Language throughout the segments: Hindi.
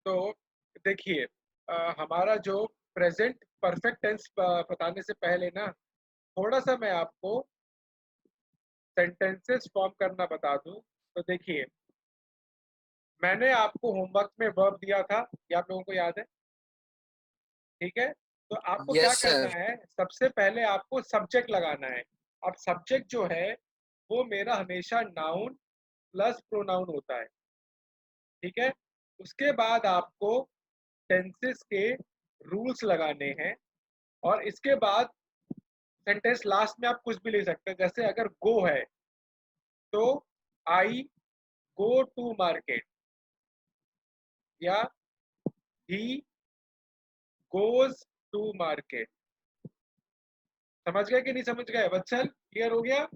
तो देखिए, हमारा जो प्रेजेंट परफेक्ट टेंस बताने से पहले ना थोड़ा सा मैं आपको सेंटेंसेस फॉर्म करना बता दूं। तो देखिए, मैंने आपको होमवर्क में वर्ब दिया था, ये आप लोगों को याद है? ठीक है? तो आपको क्या यस करना सर। है, सबसे पहले आपको सब्जेक्ट लगाना है। अब सब्जेक्ट जो है वो मेरा हमेशा नाउन प्लस प्रोनाउन होता है। ठीक है? उसके बाद आपको टेंसेस के रूल्स लगाने हैं और इसके बाद सेंटेंस लास्ट में आप कुछ भी ले सकते हैं। जैसे अगर गो है तो आई गो टू मार्केट, या ही गोज टू मार्केट। समझ गए कि नहीं समझ गए? वत्सल, क्लियर हो गया?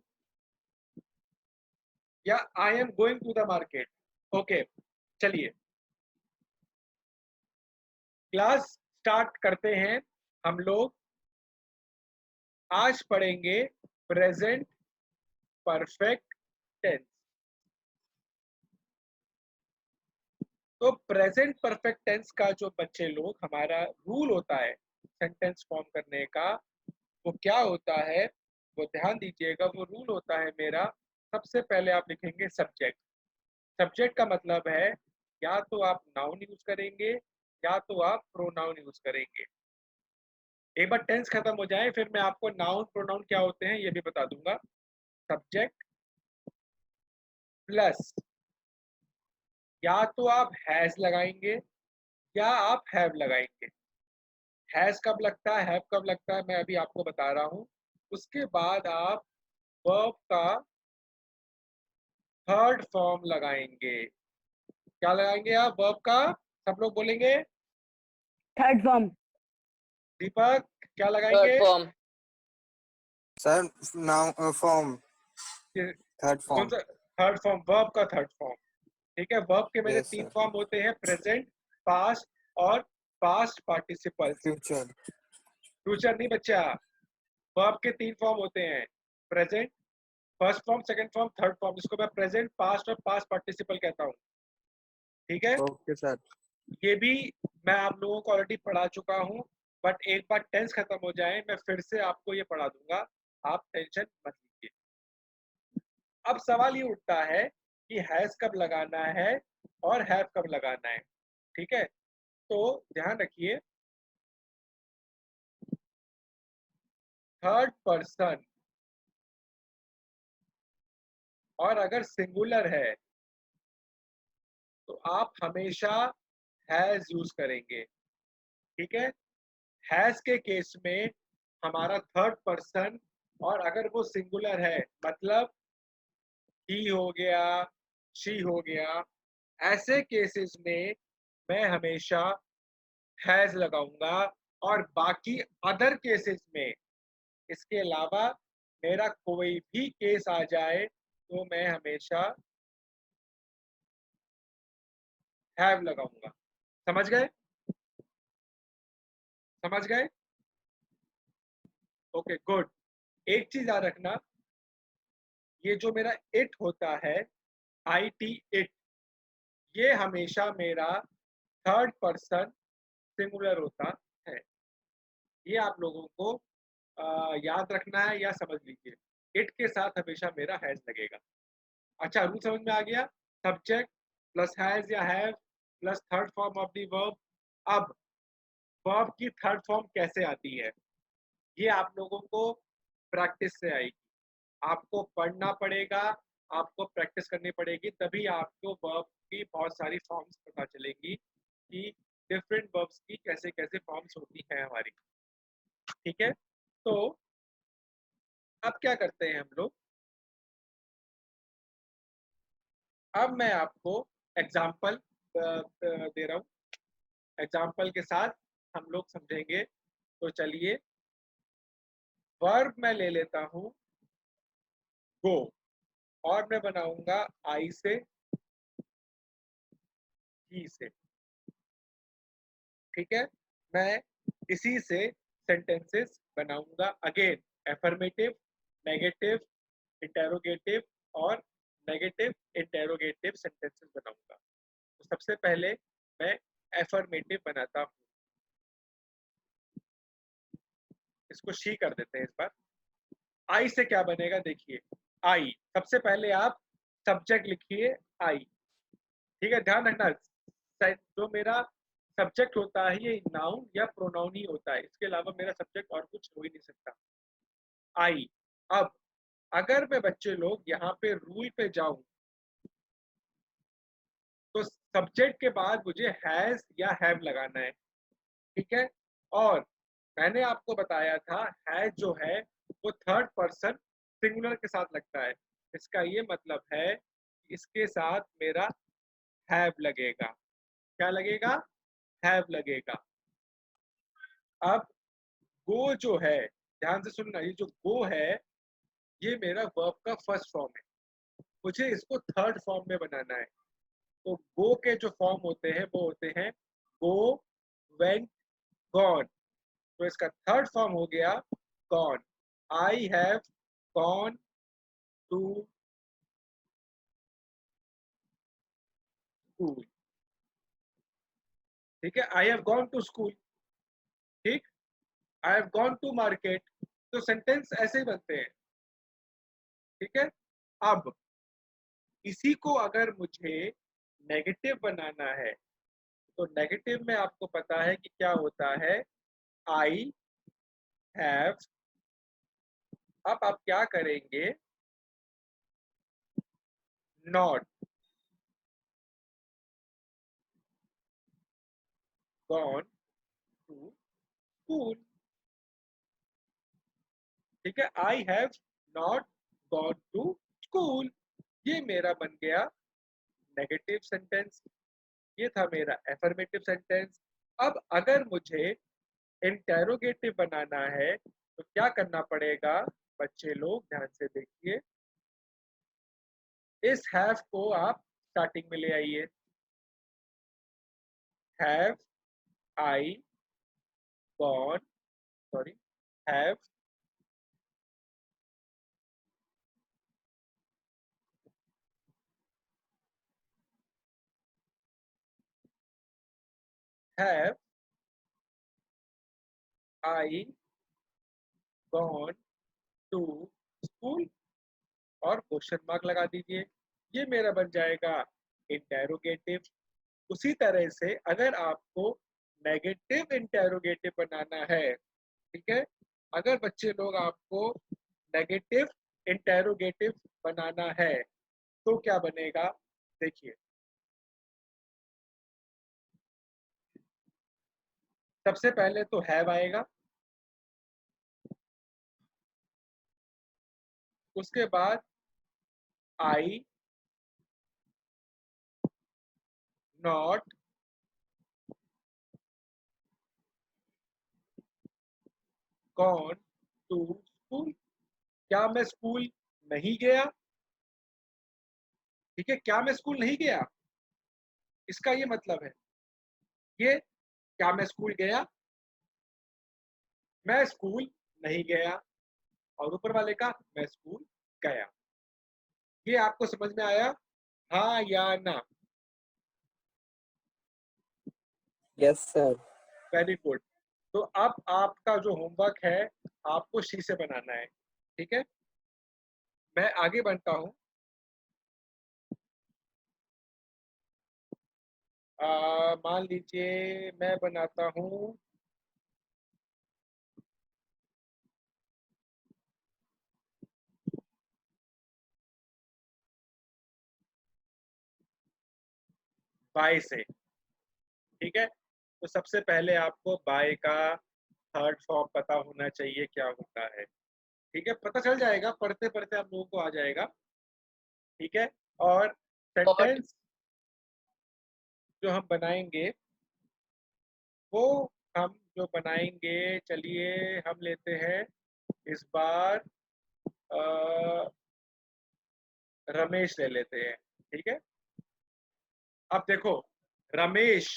या I am going to the market. Okay, चलिए क्लास स्टार्ट करते हैं। हम लोग आज पढ़ेंगे प्रेजेंट परफेक्ट टेंस। तो प्रेजेंट परफेक्ट टेंस का जो बच्चे लोग हमारा रूल होता है सेंटेंस फॉर्म करने का, वो क्या होता है, वो ध्यान दीजिएगा। वो रूल होता है मेरा, सबसे पहले आप लिखेंगे सब्जेक्ट। सब्जेक्ट का मतलब है या तो आप नाउन यूज करेंगे या तो आप प्रोनाउन यूज करेंगे। एक बार टेंस खत्म हो जाए फिर मैं आपको नाउन प्रोनाउन क्या होते हैं ये भी बता दूंगा। सब्जेक्ट प्लस या तो आप हैज लगाएंगे या आप हैव लगाएंगे। हैज कब लगता है, हैव कब लगता है, मैं अभी आपको बता रहा हूं। उसके बाद आप वर्ब का थर्ड फॉर्म लगाएंगे। क्या लगाएंगे आप वर्ब का? सब लोग बोलेंगे। Third form. दीपक, क्या थर्ड लगाएंगे? Form. Sir now form, third कौन फॉर्म। सा? थर्ड फॉर्म, वर्ब का थर्ड फॉर्म। ठीक है? वर्ब के मेरे यस तीन सर। फॉर्म होते हैं, प्रेजेंट, पास्ट और पास्ट पार्टिसिपल्स। फ्यूचर। फ्यूचर नहीं बच्चा, वर्ब के तीन फॉर्म होते हैं, present, first form, second form, third form, जिसको मैं प्रेजेंट, पास्ट और पास्ट पार्टिसिपल कहता हूँ। ठीक है? Okay sir. ये भी मैं आप लोगों को ऑलरेडी पढ़ा चुका हूँ, बट एक बार टेंस खत्म हो जाए मैं फिर से आपको ये पढ़ा दूंगा, आप टेंशन मत लीजिए। अब सवाल ये उठता है कि हैज कब लगाना है और हैव कब लगाना है। ठीक है? तो ध्यान रखिए, थर्ड पर्सन और अगर सिंगुलर है तो आप हमेशा हैज यूज करेंगे। ठीक है? हैज के केस में हमारा थर्ड पर्सन, और अगर वो सिंगुलर है मतलब ही हो गया, शी हो गया, ऐसे केसेस में मैं हमेशा हैज लगाऊंगा। और बाकी अदर केसेस में, इसके अलावा मेरा कोई भी केस आ जाए तो मैं हमेशा हैव लगाऊंगा। समझ गए? समझ गए? Okay good. एक चीज याद रखना, ये जो मेरा इट होता है, आई टी इट, ये हमेशा मेरा थर्ड पर्सन सिंगुलर होता है। ये आप लोगों को याद रखना है या समझ लीजिए, इट के साथ हमेशा मेरा हैज लगेगा। अच्छा, रूल समझ में आ गया? सब्जेक्ट प्लस हैज या have plus third form of the verb. अब वर्ब की थर्ड फॉर्म कैसे आती है ये आप लोगों को प्रैक्टिस से आएगी। आपको पढ़ना पड़ेगा, आपको प्रैक्टिस करनी पड़ेगी, तभी आपको वर्ब की बहुत सारी फॉर्म्स पता चलेंगी कि डिफरेंट वर्ब्स की कैसे कैसे फॉर्म्स होती हैं हमारी। ठीक है? तो अब क्या करते हैं हम लोग, अब मैं आपको एग्जाम्पल दे रहा हूँ, एग्जाम्पल के साथ हम लोग समझेंगे। तो चलिए, वर्ब मैं ले लेता हूँ गो, और मैं बनाऊंगा आई से, ही से। ठीक है? मैं इसी से सेंटेंसेस बनाऊंगा, अगेन एफर्मेटिव, नेगेटिव, इंटेरोगेटिव और नेगेटिव इंटेरोगेटिव सेंटेंसेस बनाऊंगा। तो सबसे पहले मैं एफर्मेटिव बनाता हूँ। इसको शी कर देते हैं इस बार। आई से क्या बनेगा देखिए, आई सबसे पहले आप सब्जेक्ट लिखिए आई, ठीक है, ध्यान रखना जो मेरा सब्जेक्ट होता है ये नाउन या प्रोनाउन ही होता है, इसके अलावा मेरा सब्जेक्ट और कुछ हो ही नहीं सकता। आई। अब अगर मैं बच्चे लोग यहाँ पे रूल पे जाऊं तो सब्जेक्ट के बाद मुझे हैज या हैव लगाना है, ठीक है। और मैंने आपको बताया था हैज जो है वो थर्ड पर्सन सिंगुलर के साथ लगता है, इसका ये मतलब है इसके साथ मेरा हैव लगेगा। क्या लगेगा? हैव लगेगा। अब गो जो है, ध्यान से सुनना, ये जो गो है ये मेरा वर्ब का फर्स्ट फॉर्म है, मुझे इसको थर्ड फॉर्म में बनाना है। तो गो के जो फॉर्म होते हैं वो होते हैं गो, वेंट, गॉन। तो इसका थर्ड फॉर्म हो गया gone. I have gone to school, ठीक है, I have gone to school, ठीक, I have gone to market. तो सेंटेंस ऐसे ही बनते हैं, ठीक है। अब इसी को अगर मुझे नेगेटिव बनाना है तो नेगेटिव में आपको पता है कि क्या होता है, आई हैव। अब आप क्या करेंगे, नॉट गॉन टू स्कूल, ठीक है, I have not gone to school. ये मेरा बन गया नेगेटिव सेंटेंस, ये था मेरा एफर्मेटिव सेंटेंस। अब अगर मुझे इंटेरोगेटिव बनाना है तो क्या करना पड़ेगा, बच्चे लोग ध्यान से देखिए, इस हैव को आप स्टार्टिंग में ले आइए, have I gone, sorry, have have I gone to school और क्वेश्चन मार्क लगा दीजिए, ये मेरा बन जाएगा इंटेरोगेटिव। उसी तरह से अगर आपको नेगेटिव इंटेरोगेटिव बनाना है, ठीक है, अगर बच्चे लोग आपको नेगेटिव इंटेरोगेटिव बनाना है तो क्या बनेगा देखिए, सबसे पहले तो हैव आएगा, उसके बाद आई नॉट गॉन टू स्कूल, क्या मैं स्कूल नहीं गया, ठीक है, क्या मैं स्कूल नहीं गया, इसका ये मतलब है ये, क्या मैं स्कूल गया, मैं स्कूल नहीं गया, और ऊपर वाले का मैं स्कूल गया। ये आपको समझ में आया, हाँ या ना? Yes, sir. Very good. तो अब आपका जो होमवर्क है आपको शी से बनाना है, ठीक है, मैं आगे बढ़ता हूँ। मान लीजिए मैं बनाता हूँ बाय से, ठीक है। तो सबसे पहले आपको बाय का थर्ड फॉर्म पता होना चाहिए क्या होता है, ठीक है, पता चल जाएगा, पढ़ते पढ़ते आप लोगों को आ जाएगा, ठीक है। और सेंटेंस जो हम बनाएंगे वो हम जो बनाएंगे, चलिए हम लेते हैं इस बार रमेश ले लेते हैं, ठीक है। अब देखो, रमेश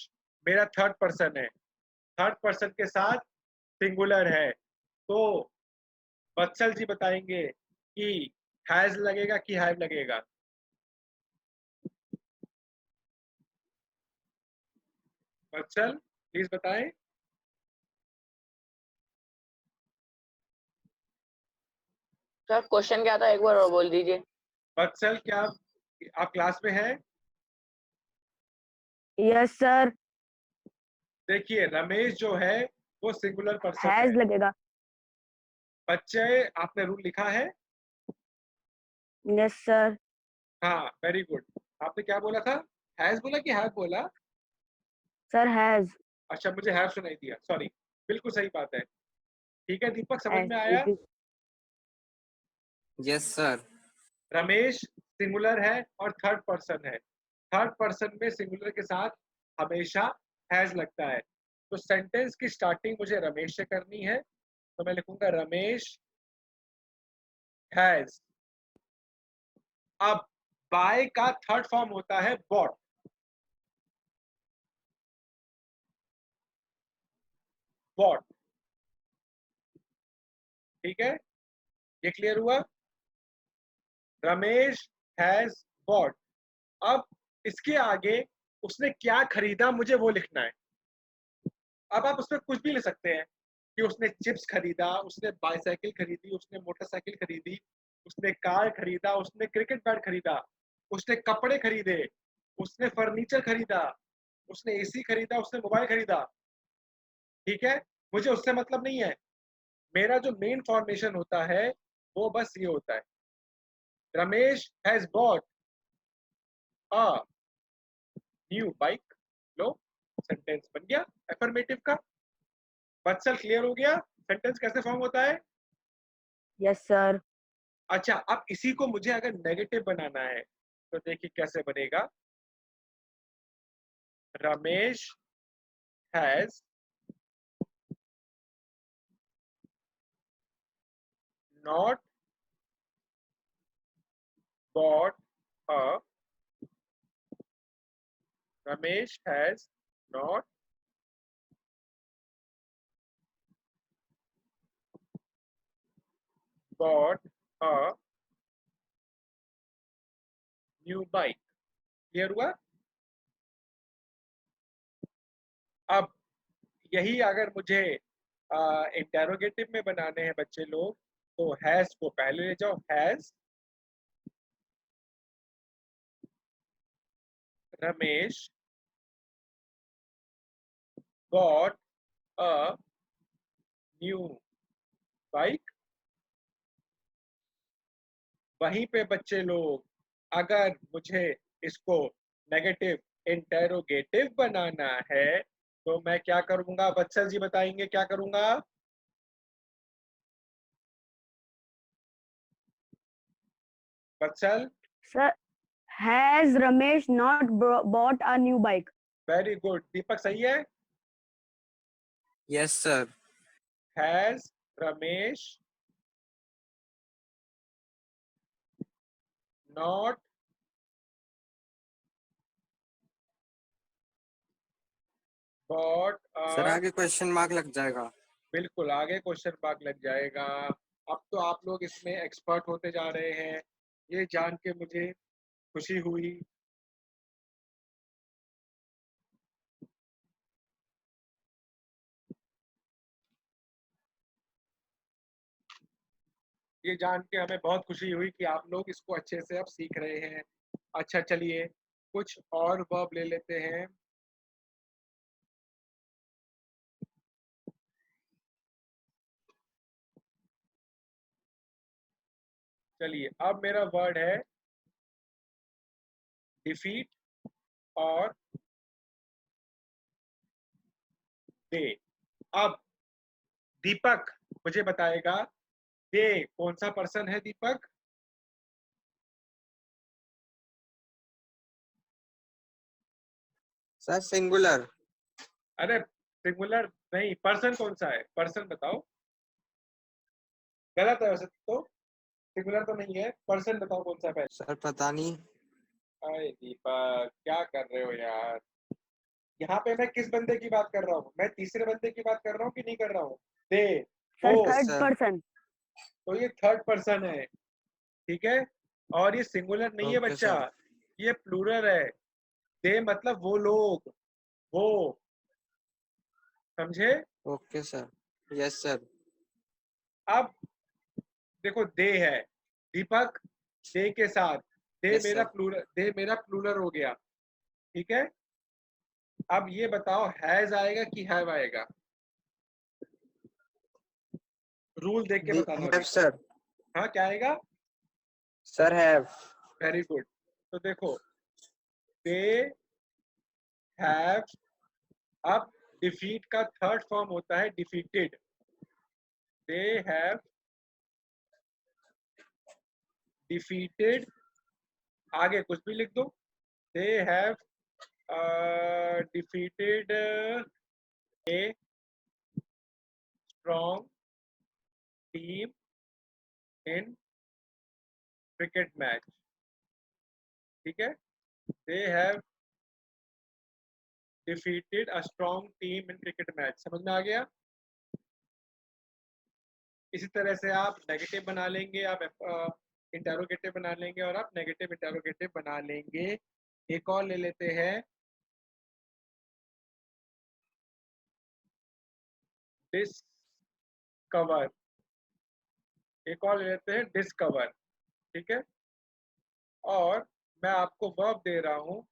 मेरा थर्ड पर्सन है, थर्ड पर्सन के साथ सिंगुलर है, तो वत्सल जी बताएंगे कि हैज लगेगा कि हैव लगेगा। वत्सल प्लीज बताएं। सर क्वेश्चन क्या था, एक बार और बोल दीजिए। वत्सल क्या आप क्लास में हैं? Yes sir. देखिए रमेश जो है वो सिंगुलर पर्सन है। हैज लगेगा। बच्चे आपने रूल लिखा है? Yes sir. हाँ वेरी गुड। आपने क्या बोला था? हैज बोला कि हैव बोला? Sir has. अच्छा मुझे हैव सुनाई दिया, सॉरी। बिल्कुल सही बात है। ठीक है दीपक, समझ हैज में आया? Thank you. Yes, sir. Ramesh singular है और थर्ड पर्सन है। थर्ड पर्सन में सिंगुलर के साथ हमेशा हैज लगता है। तो सेंटेंस की स्टार्टिंग मुझे रमेश से करनी है, तो मैं लिखूंगा रमेश हैज। अब बाय का थर्ड फॉर्म होता है बॉट। बॉट, ठीक है, ये क्लियर हुआ? Ramesh has bot. अब इसके आगे उसने क्या खरीदा मुझे वो लिखना है। अब आप उसमें कुछ भी ले सकते हैं कि उसने चिप्स खरीदा, उसने बाईसाइकिल खरीदी, उसने मोटरसाइकिल खरीदी, उसने कार खरीदा, उसने क्रिकेट बैट खरीदा, उसने कपड़े खरीदे, उसने फर्नीचर खरीदा, उसने एसी खरीदा, उसने मोबाइल खरीदा। ठीक है, मुझे उससे मतलब नहीं है। मेरा जो मेन फॉर्मेशन होता है वो बस ये होता है, Ramesh has bot a new bike. Low, sentence बन गया एफर्मेटिव का। बत्सल क्लियर हो गया सेंटेंस कैसे फॉर्म होता है? Yes sir. अच्छा अब इसी को मुझे अगर नेगेटिव बनाना है तो देखिए कैसे बनेगा। Ramesh has not bought a Ramesh has not bought a new bike. Clear हुआ? अब यही अगर मुझे इंटेरोगेटिव में बनाने हैं बच्चे लोग, तो हैज को पहले ले जाओ। Has Ramesh bot a new bike. वहीं पे बच्चे लोग अगर मुझे इसको नेगेटिव इंटेरोगेटिव बनाना है तो मैं क्या करूंगा? बत्सल जी बताएंगे क्या करूंगा? Batsal, sir has Ramesh not bought a new bike. Very good. Deepak सही है? Yes, sir. Has Ramesh not bought Sir, uh, आगे क्वेश्चन मार्क लग जाएगा। बिल्कुल आगे क्वेश्चन मार्क लग जाएगा। अब तो आप लोग इसमें एक्सपर्ट होते जा रहे हैं, ये जान के मुझे खुशी हुई। ये जान के हमें बहुत खुशी हुई कि आप लोग इसको अच्छे से अब सीख रहे हैं। अच्छा चलिए कुछ और वर्ब ले लेते हैं। चलिए अब मेरा वर्ड है डिफीट और दे। अब दीपक मुझे बताएगा दे कौन सा पर्सन है? दीपक सर सिंगुलर। अरे सिंगुलर नहीं, पर्सन कौन सा है? पर्सन बताओ। गलत है वैसे तो, सिंगुलर तो नहीं है। पर्सन बताओ कौन सा है पहले। सर पता नहीं। अरे दीपक क्या कर रहे हो यार? यहाँ पे मैं किस बंदे की बात कर रहा हूँ? मैं तीसरे बंदे की बात कर रहा हूँ कि नहीं कर रहा हूँ? दे, सर वो, यस थर्ड सर। पर्सन। तो ये थर्ड पर्सन है। ठीक है, और ये सिंगुलर नहीं है ओके बच्चा, सर। ये प्लूरल है। दे मतलब वो लोग, वो, समझे? Okay sir, yes sir. अब देखो दे है, दीपक दे के साथ दे Yes, मेरा sir. प्लूरल, दे मेरा प्लूरल हो गया, ठीक है। अब ये बताओ हैज आएगा कि हैव आएगा, रूल देख के बताना Have अभी। sir. हाँ क्या आएगा? Sir have. Very good. तो देखो दे हैव, अब डिफीट का थर्ड फॉर्म होता है डिफीटेड। दे हैव डिफीटेड, आगे कुछ भी लिख दो। They have defeated a strong team in cricket match, ठीक है। they have defeated a strong team in cricket match, समझ में आ गया? इसी तरह से आप नेगेटिव बना लेंगे, आप इंटेरोगेटिव बना लेंगे और आप नेगेटिव इंटेरोगेटिव बना लेंगे। एक और ले लेते हैं, डिस्कवर, एक और ले लेते हैं डिस्कवर, ठीक है। और मैं आपको वर्ब दे रहा हूँ,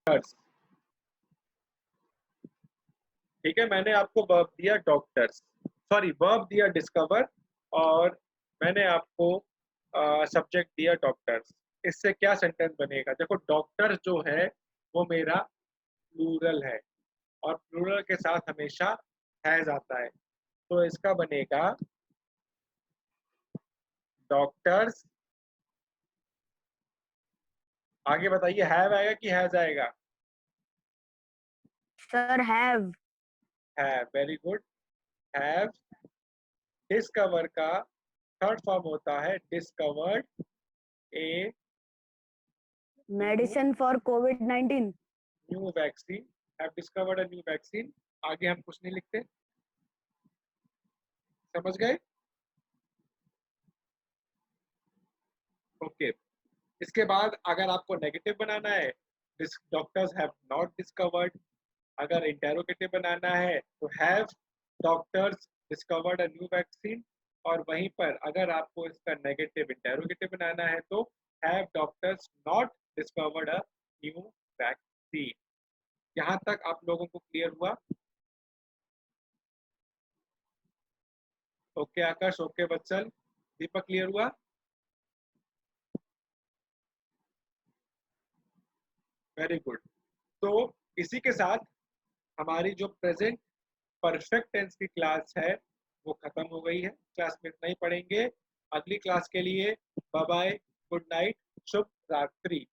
ठीक है। मैंने आपको वर्ब दिया डॉक्टर्स, सॉरी वर्ब दिया डिस्कवर, और मैंने आपको सब्जेक्ट दिया डॉक्टर्स। इससे क्या सेंटेंस बनेगा? देखो डॉक्टर जो है वो मेरा प्लूरल है और प्लूरल के साथ हमेशा हैज आता है, तो इसका बनेगा डॉक्टर्स। आगे बताइए हैव आएगा कि हैज आएगा? Sir, have. है, वेरी गुड। हैव, डिस्कवर का थर्ड फॉर्म होता है discovered A Medicine for COVID-19. New vaccine, have discovered a new vaccine. आगे हम कुछ नहीं लिखते, समझ गए? ओके। इसके बाद अगर आपको नेगेटिव बनाना है, डॉक्टर्स हैव नॉट डिस्कवर्ड। अगर इंटेरोगेटिव बनाना है तो have doctors discovered a new vaccine. और वहीं पर अगर आपको इसका नेगेटिव इंटेरोगेटिव बनाना है तो have doctors not discovered a new vaccine. यहाँ तक आप लोगों को क्लियर हुआ? ओके आकाश, ओके वत्सल, दीपक क्लियर हुआ? Very good. तो इसी के साथ हमारी जो प्रेजेंट परफेक्ट टेंस की क्लास है वो खत्म हो गई है। क्लास में इतना ही पढ़ेंगे। अगली क्लास के लिए बाय बाय, गुड नाइट, शुभ रात्रि।